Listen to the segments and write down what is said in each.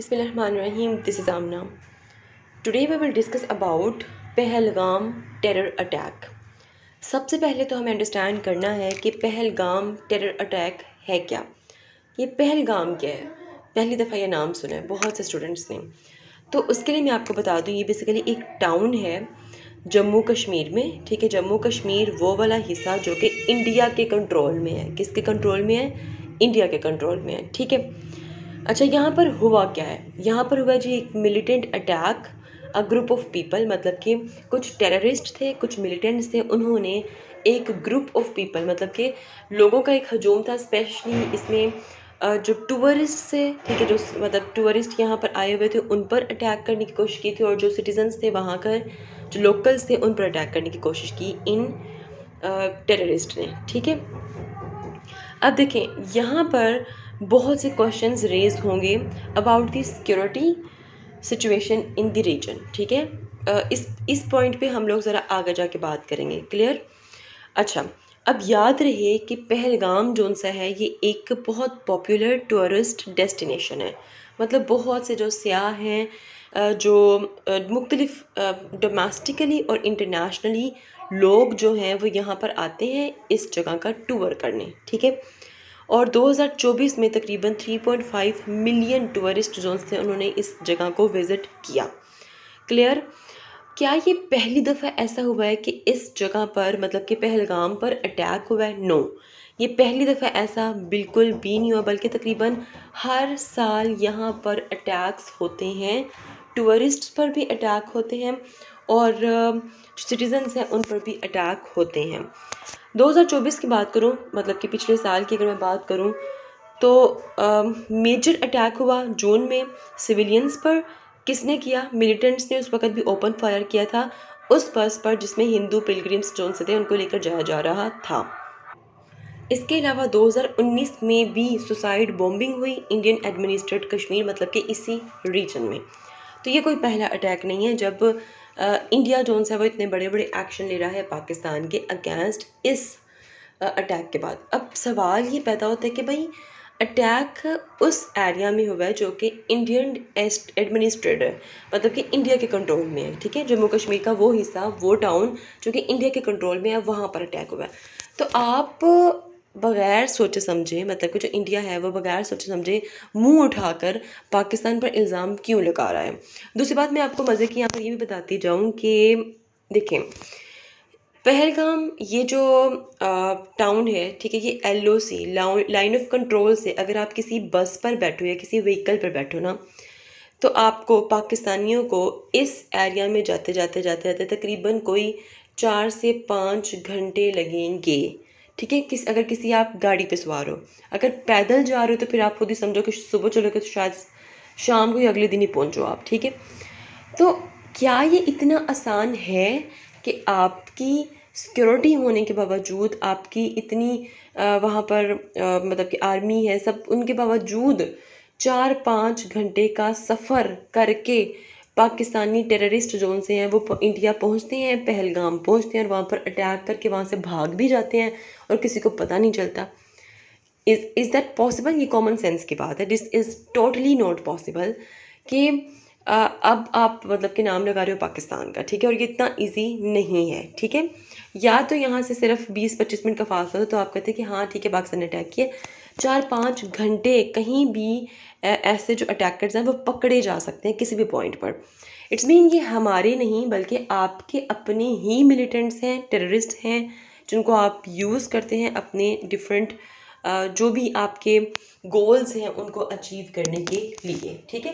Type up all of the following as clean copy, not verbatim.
Bismillahirrahmanirrahim. This is Amna. Today we will discuss about Pahalgam terror attack. सबसे पहले तो हमें अंडरस्टैंड करना है कि पहलगाम टेरर अटैक है क्या. ये पहलगाम क्या है? पहली दफ़ा ये नाम सुना है बहुत से स्टूडेंट्स ने. तो उसके लिए मैं आपको बता दूँ, ये बेसिकली एक टाउन है जम्मू कश्मीर में. ठीक है, जम्मू कश्मीर वो वाला हिस्सा जो कि इंडिया के कंट्रोल में है. किसके कंट्रोल में है? इंडिया के कंट्रोल में है. ठीक है. अच्छा, यहाँ पर हुआ क्या है? यहाँ पर हुआ जी एक militant attack. A group of people, मतलब कि कुछ टेररिस्ट थे, कुछ मिलिटेंट्स थे. उन्होंने एक ग्रुप ऑफ पीपल, मतलब कि लोगों का एक हजूम था. स्पेशली इसमें जो टूरिस्ट थे, ठीक है, जो मतलब टूरिस्ट यहाँ पर आए हुए थे उन पर अटैक करने की कोशिश की थी, और जो सिटीजन्स थे वहाँ का, जो लोकल्स थे, उन पर अटैक करने की कोशिश की इन टेररिस्ट ने. ठीक है. अब देखें, यहाँ पर बहुत से क्वेश्चंस रेज होंगे about the security situation in the region. ठीक है. इस पॉइंट पे हम लोग ज़रा आगे जाके बात करेंगे. क्लियर? अच्छा, अब याद रहे कि पहलगाम जोन सा है ये एक बहुत पॉपुलर टूरिस्ट डेस्टिनेशन है. मतलब बहुत से जो सियाह हैं, जो मुख्तलिफ डोमेस्टिकली और इंटरनेशनली लोग जो हैं वो यहाँ पर आते हैं इस जगह का टूर करने. ठीक है. और 2024 में तकरीबन 3.5 मिलियन टूरिस्ट जोन्स थे, उन्होंने इस जगह को विज़िट किया. क्लियर? क्या ये पहली दफ़ा ऐसा हुआ है कि इस जगह पर, मतलब कि पहलगाम पर अटैक हुआ है? नो, ये पहली दफ़ा ऐसा बिल्कुल भी नहीं हुआ, बल्कि तकरीबन हर साल यहाँ पर अटैक्स होते हैं. टूरिस्ट पर भी अटैक होते हैं और जो सिटीजन्स हैं उन पर भी अटैक होते हैं. 2024 की बात करूं, मतलब कि पिछले साल की अगर मैं बात करूं, तो मेजर अटैक हुआ जून में सिविलियंस पर. किसने किया? मिलिटेंट्स ने उस वक्त भी ओपन फायर किया था उस बस पर जिसमें हिंदू पिलग्रिम्स जोन से थे उनको लेकर जाया जा रहा था. इसके अलावा 2019 में भी सुसाइड बॉम्बिंग हुई इंडियन एडमिनिस्ट्रेटेड कश्मीर, मतलब कि इसी रीजन में. तो ये कोई पहला अटैक नहीं है जब इंडिया जोन से वो इतने बड़े बड़े एक्शन ले रहा है पाकिस्तान के अगेंस्ट इस अटैक के बाद. अब सवाल ये पैदा होता है कि भाई अटैक उस एरिया में हुआ है जो कि इंडियन एडमिनिस्ट्रेटर है, मतलब कि इंडिया के कंट्रोल में है. ठीक है. जम्मू कश्मीर का वो हिस्सा, वो टाउन जो कि इंडिया के कंट्रोल में है, वहाँ पर अटैक हुआ है. तो आप बगैर सोचे समझे, मतलब कि जो इंडिया है वो बगैर सोचे समझे मुंह उठाकर पाकिस्तान पर इल्ज़ाम क्यों लगा रहा है. दूसरी बात, मैं आपको मज़े की यहाँ पर ये भी बताती जाऊँ कि देखें, पहलगाम ये जो टाउन है, ठीक है, ये LOC लाइन ऑफ कंट्रोल से अगर आप किसी बस पर बैठो या किसी व्हीकल पर बैठो ना, तो आपको पाकिस्तानियों को इस एरिया में जाते जाते जाते जाते तकरीबन कोई 4 से 5 घंटे लगेंगे. ठीक है. अगर किसी आप गाड़ी पे सवार हो, अगर पैदल जा रहे हो तो फिर आप खुद ही समझो कि सुबह चलोगे तो शायद शाम को ही अगले दिन ही पहुंचो आप. ठीक है. तो क्या ये इतना आसान है कि आपकी सिक्योरिटी होने के बावजूद, आपकी इतनी वहाँ पर मतलब कि आर्मी है, सब उनके बावजूद 4-5 घंटे का सफ़र करके पाकिस्तानी टेररिस्ट जोन से हैं वो इंडिया पहुँचते हैं, पहलगाम पहुँचते हैं और वहाँ पर अटैक करके वहाँ से भाग भी जाते हैं और किसी को पता नहीं चलता. Is that possible? ये कॉमन सेंस की बात है. This is totally not possible कि अब आप मतलब कि नाम लगा रहे हो पाकिस्तान का. ठीक है. और ये इतना इजी नहीं है. ठीक है. या तो यहाँ से सिर्फ 20-25 मिनट का फासला हो तो आप कहते हैं कि हाँ ठीक है पाकिस्तान ने अटैक किया. 4-5 घंटे कहीं भी ऐसे जो अटैकर्स हैं वो पकड़े जा सकते हैं किसी भी पॉइंट पर. इट्स मीन ये हमारे नहीं बल्कि आपके अपने ही मिलिटेंट्स हैं, टेररिस्ट हैं, जिनको आप यूज़ करते हैं अपने डिफरेंट जो भी आपके गोल्स हैं उनको अचीव करने के लिए. ठीक है.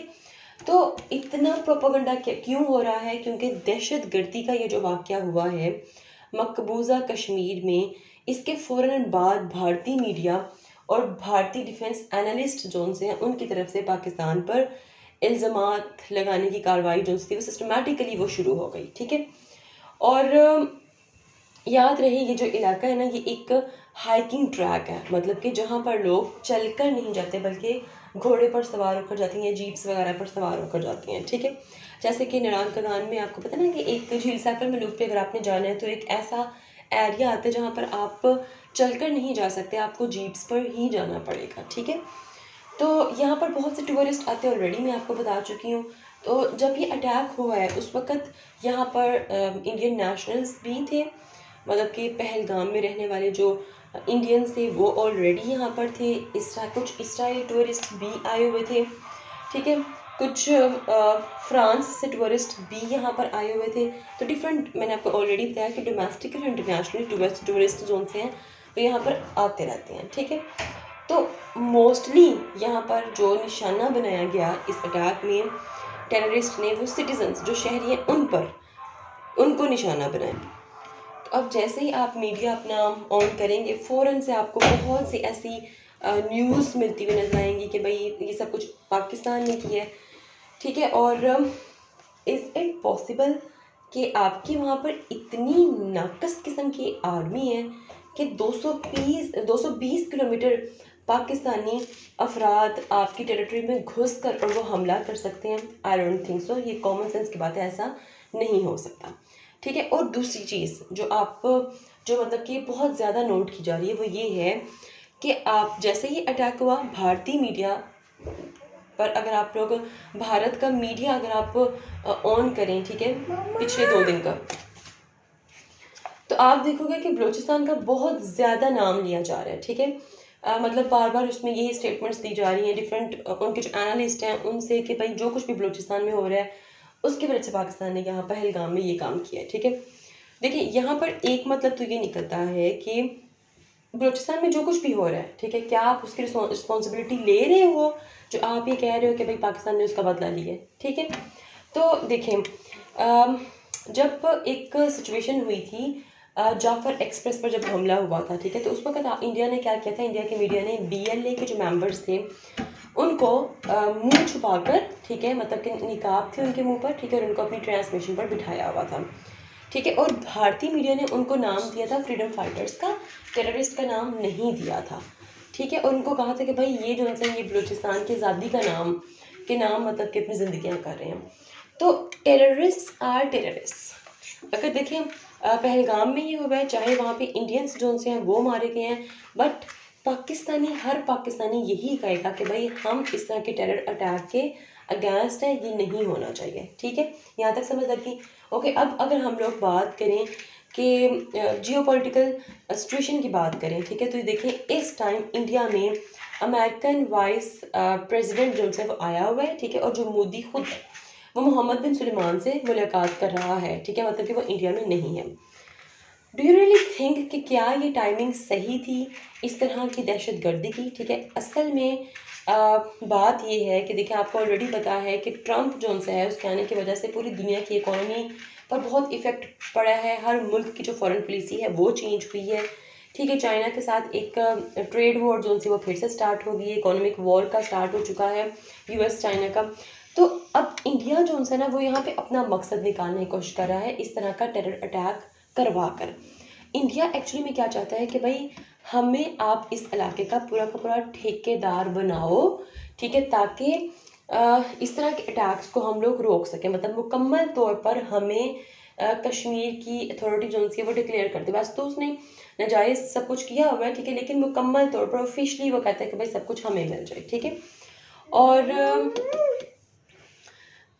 तो इतना प्रोपेगेंडा क्यों हो रहा है? क्योंकि दहशतगर्दी का ये जो वाक़या हुआ है मकबूजा कश्मीर में, इसके फ़ौरन बाद भारतीय मीडिया और भारतीय डिफेंस एनालिस्ट जोन से हैं उनकी तरफ से पाकिस्तान पर इल्ज़ामात लगाने की कार्रवाई जो थी वो सिस्टमेटिकली वो शुरू हो गई. ठीक है. और याद रहे ये जो इलाका है ना, ये एक हाइकिंग ट्रैक है, मतलब कि जहाँ पर लोग चलकर नहीं जाते बल्कि घोड़े पर सवार होकर जाती हैं या जीप्स वगैरह पर सवार होकर जाती हैं. ठीक है. जैसे कि नारायण कगान में आपको पता ना कि एक झील सैफल मलूक पे अगर आपने जाना है तो एक ऐसा एरिया आता है जहाँ पर आप चलकर नहीं जा सकते, आपको जीप्स पर ही जाना पड़ेगा. ठीक है. तो यहाँ पर बहुत से टूरिस्ट आते हैं ऑलरेडी, मैं आपको बता चुकी हूँ। तो जब ये अटैक हुआ है उस वक़्त यहाँ पर इंडियन नेशनल्स भी थे, मतलब कि पहलगाम में रहने वाले जो इंडियंस थे वो ऑलरेडी यहाँ पर थे। कुछ इसराइली टूरिस्ट भी आए हुए थे, ठीक है। कुछ फ्रांस से टूरिस्ट भी यहाँ पर आए हुए थे। तो डिफरेंट, मैंने आपको ऑलरेडी बताया कि डोमेस्टिक और इंटरनेशनल टूरिस्ट जोन से हैं वो यहाँ पर आते रहते हैं, ठीक है। तो मोस्टली यहाँ पर जो निशाना बनाया गया इस अटैक में टेररिस्ट ने, वो सिटीजन्स जो शहरी हैं उनको निशाना बनाया। तो अब जैसे ही आप मीडिया अपना ऑन करेंगे फ़ौरन से आपको बहुत सी ऐसी न्यूज़ मिलती हुई नजर आएंगी कि भाई ये सब कुछ पाकिस्तान ने किया है, ठीक है। और इज़ इट पॉसिबल कि आपकी वहाँ पर इतनी नाकस किस्म की आर्मी है कि 220 किलोमीटर पाकिस्तानी अफराद आपकी टेरिटरी में घुस कर और वो हमला कर सकते हैं? आई डोंट थिंक सो, ये कॉमन सेंस की बात है, ऐसा नहीं हो सकता, ठीक है। और दूसरी चीज़ जो मतलब कि बहुत ज़्यादा नोट की जा रही है वो ये है कि आप जैसे ही अटैक हुआ भारतीय मीडिया पर, अगर आप लोग भारत का मीडिया अगर आप ऑन करें, ठीक है, पिछले 2 दिन का, तो आप देखोगे कि बलूचिस्तान का बहुत ज़्यादा नाम लिया जा रहा है, ठीक है। मतलब बार बार उसमें यही स्टेटमेंट्स दी जा रही हैं डिफरेंट उनके जो एनालिस्ट हैं उनसे कि भाई जो कुछ भी बलूचिस्तान में हो रहा है उसकी वजह से पाकिस्तान ने यहाँ पहलगाम में ये काम किया है, ठीक है। देखिए यहाँ पर एक मतलब तो ये निकलता है कि बलूचिस्तान में जो कुछ भी हो रहा है, ठीक है, क्या आप उसकी रिस्पॉन्सिबिलिटी ले रहे हो? जो आप ये कह रहे हो कि भाई पाकिस्तान ने उसका बदला लिया है, ठीक है। तो देखें, जब एक सिचुएशन हुई थी जाफर एक्सप्रेस पर जब हमला हुआ था, ठीक है, तो उस वक्त इंडिया ने क्या किया था, इंडिया के मीडिया ने BLA के जो मेंबर्स थे उनको मुंह छुपाकर, ठीक है, मतलब कि निकाब थे उनके मुंह पर, ठीक है, और उनको अपनी ट्रांसमिशन पर बिठाया हुआ था, ठीक है। और भारतीय मीडिया ने उनको नाम दिया था फ्रीडम फाइटर्स का, टेररिस्ट का नाम नहीं दिया था, ठीक है। और उनको कहा था कि भाई ये जो है ये बलूचिस्तान की आज़ादी का नाम मतलब कि अपनी ज़िंदगियाँ कर रहे हैं। तो टेररिस्ट आर टेररिस्ट। अगर देखें पहलगाम में ये हुआ है, चाहे वहाँ पे इंडियंस जो से हैं वो मारे गए हैं, बट हर पाकिस्तानी यही कहेगा कि भाई हम इस तरह के टेरर अटैक के अगेंस्ट है, ये नहीं होना चाहिए, ठीक है। यहाँ तक समझ लगी? ओके, अब अगर हम लोग बात करें कि जियोपॉलिटिकल सिचुएशन की बात करें, ठीक है, तो देखें इस टाइम इंडिया में अमेरिकन वाइस प्रेसिडेंट जो है वो आया हुआ है, ठीक है, और जो मोदी खुद है वो मोहम्मद बिन सुलेमान से मुलाकात कर रहा है, ठीक है, मतलब कि वो इंडिया में नहीं है। डू यू रियली थिंक कि क्या ये टाइमिंग सही थी इस तरह की दहशत गर्दी की, ठीक है। असल में बात ये है कि देखिए आपको ऑलरेडी पता है कि ट्रंप जो है उसके आने की वजह से पूरी दुनिया की इकोनॉमी पर बहुत इफ़ेक्ट पड़ा है। हर मुल्क की जो फॉरेन पॉलिसी है वो चेंज हुई है, ठीक है। चाइना के साथ एक ट्रेड वॉर जो सी वो फिर से स्टार्ट हो गई है, इकोनॉमिक वॉर का स्टार्ट हो चुका है US चाइना का। तो अब इंडिया जो है ना वो यहाँ पे अपना मकसद निकालने की कोशिश कर रहा है इस तरह का टेरर अटैक करवा कर। इंडिया एक्चुअली में क्या चाहता है कि भाई हमें आप इस इलाके का पूरा ठेकेदार बनाओ, ठीक है, ताकि इस तरह के अटैक्स को हम लोग रोक सकें। मतलब मुकम्मल तौर पर हमें कश्मीर की अथॉरिटी जो है वो डिक्लेयर कर दे। बस तो उसने नाजायज़ सब कुछ किया हुआ है, ठीक है, लेकिन मुकम्मल तौर पर ऑफिशियली वो कहता है कि भाई सब कुछ हमें मिल जाए, ठीक है। और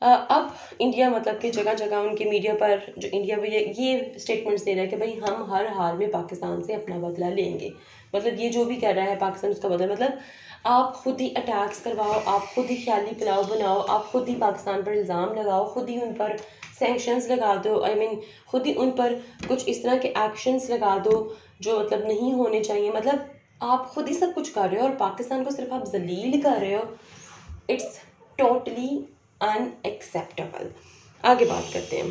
अब इंडिया मतलब कि जगह जगह उनके मीडिया पर जो इंडिया में ये स्टेटमेंट्स दे रहा है कि भाई हम हर हाल में पाकिस्तान से अपना बदला लेंगे। मतलब ये जो भी कर रहा है पाकिस्तान उसका बदला, मतलब आप खुद ही अटैक्स करवाओ, आप खुद ही ख्याली पुलाव बनाओ, आप खुद ही पाकिस्तान पर इल्ज़ाम लगाओ, खुद ही उन पर सैंक्शंस लगा दो, आई मीन खुद ही उन पर कुछ इस तरह के एक्शंस लगा दो जो मतलब नहीं होने चाहिए। मतलब आप खुद ही सब कुछ कर रहे हो और पाकिस्तान को सिर्फ आप जलील कर रहे हो। It's totally unacceptable. आगे बात करते हैं।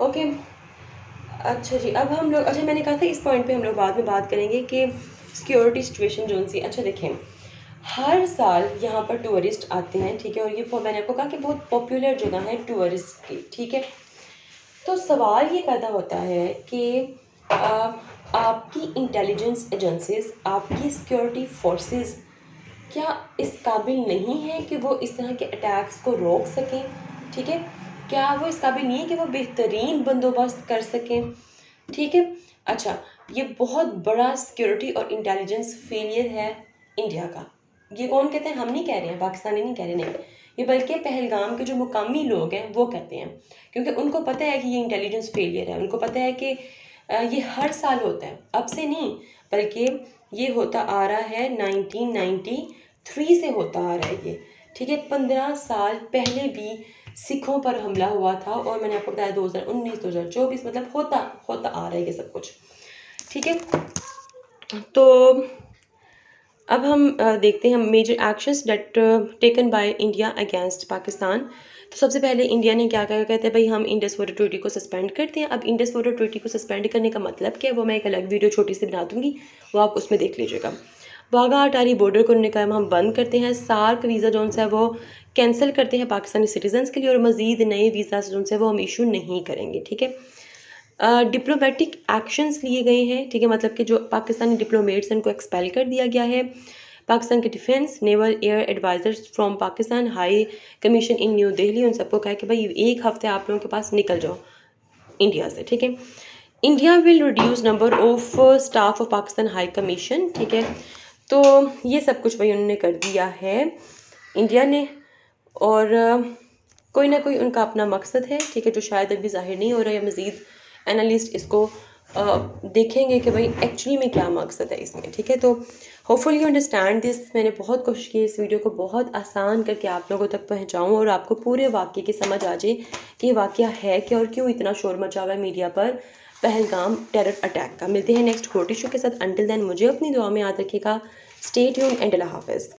ओके, अच्छा जी, अब हम लोग, अच्छा मैंने कहा था इस पॉइंट पे हम लोग बाद में बात करेंगे कि सिक्योरिटी सिचुएशन जो सी। अच्छा देखें, हर साल यहाँ पर टूरिस्ट आते हैं, ठीक है, और ये मैंने आपको कहा कि बहुत पॉपुलर जगह है टूरिस्ट की, ठीक है। तो सवाल ये पैदा होता है कि आपकी इंटेलिजेंस एजेंसीज, आपकी सिक्योरिटी फोर्सेस क्या इस काबिल नहीं है कि वो इस तरह के अटैक्स को रोक सकें, ठीक है। क्या वो इस काबिल नहीं है कि वो बेहतरीन बंदोबस्त कर सकें, ठीक है। अच्छा, ये बहुत बड़ा सिक्योरिटी और इंटेलिजेंस फेलियर है इंडिया का। ये कौन कहते हैं? हम नहीं कह रहे हैं, पाकिस्तानी नहीं कह रहे, नहीं, ये बल्कि पहलगाम के जो मुकामी लोग हैं वो कहते हैं, क्योंकि उनको पता है कि ये इंटेलिजेंस फेलियर है। उनको पता है कि ये हर साल होता है, अब से नहीं, बल्कि ये होता आ रहा है 1993 से होता आ रहा है ये, ठीक है। 15 साल पहले भी सिखों पर हमला हुआ था, और मैंने आपको बताया 2019 2024, मतलब होता होता आ रहा है ये सब कुछ, ठीक है। तो अब हम देखते हैं major actions that taken by India against Pakistan. तो सबसे पहले इंडिया ने क्या कहा, कहते हैं भाई हम इंडस वाटर ट्रीटी को सस्पेंड करते हैं। अब इंडस वाटर ट्रीटी को सस्पेंड करने का मतलब क्या है, वो मैं एक अलग वीडियो छोटी सी बना दूंगी, वो आप उसमें देख लीजिएगा। वाघा अटारी बॉर्डर को उन्होंने कहा हम बंद करते हैं। सार्क वीज़ा जो है वो कैंसिल करते हैं पाकिस्तानी सिटीजन्स के लिए, और मज़ीद नए वीज़ा जो है वो हम इशू नहीं करेंगे, ठीक है। डिप्लोमेटिक एक्शंस लिए गए हैं, ठीक है, मतलब कि जो पाकिस्तानी डिप्लोमेट्स हैं उनको एक्सपेल कर दिया गया है। पाकिस्तान के defence naval air advisers from Pakistan high commission in new Delhi, उन सबको कहा कि भाई एक हफ्ते आप लोगों के पास निकल जाओ इंडिया से, ठीक है। India will reduce number of staff of Pakistan high commission, ठीक है। तो ये सब कुछ भाई उन्होंने कर दिया है इंडिया ने, और कोई ना कोई उनका अपना मकसद है, ठीक है, जो शायद अभी जाहिर नहीं हो रहा है। मज़ीद एनालिस्ट इसको देखेंगे कि भाई एक्चुअली में क्या मकसद है इसमें, ठीक है। तो होपफुली यू अंडरस्टैंड दिस। मैंने बहुत कोशिश की इस वीडियो को बहुत आसान करके आप लोगों तक पहुंचाऊं, और आपको पूरे वाक़े की समझ आ जाए कि ये वाक़या है क्या और क्यों इतना शोर मचा हुआ है मीडिया पर पहलगाम टेरर अटैक का। मिलते हैं नेक्स्ट कोर्ट इशू के साथ। अंटिल देन मुझे अपनी दुआ में याद रखिएगा। स्टे ट्यून्ड एंड अल्लाह हाफ़िज़।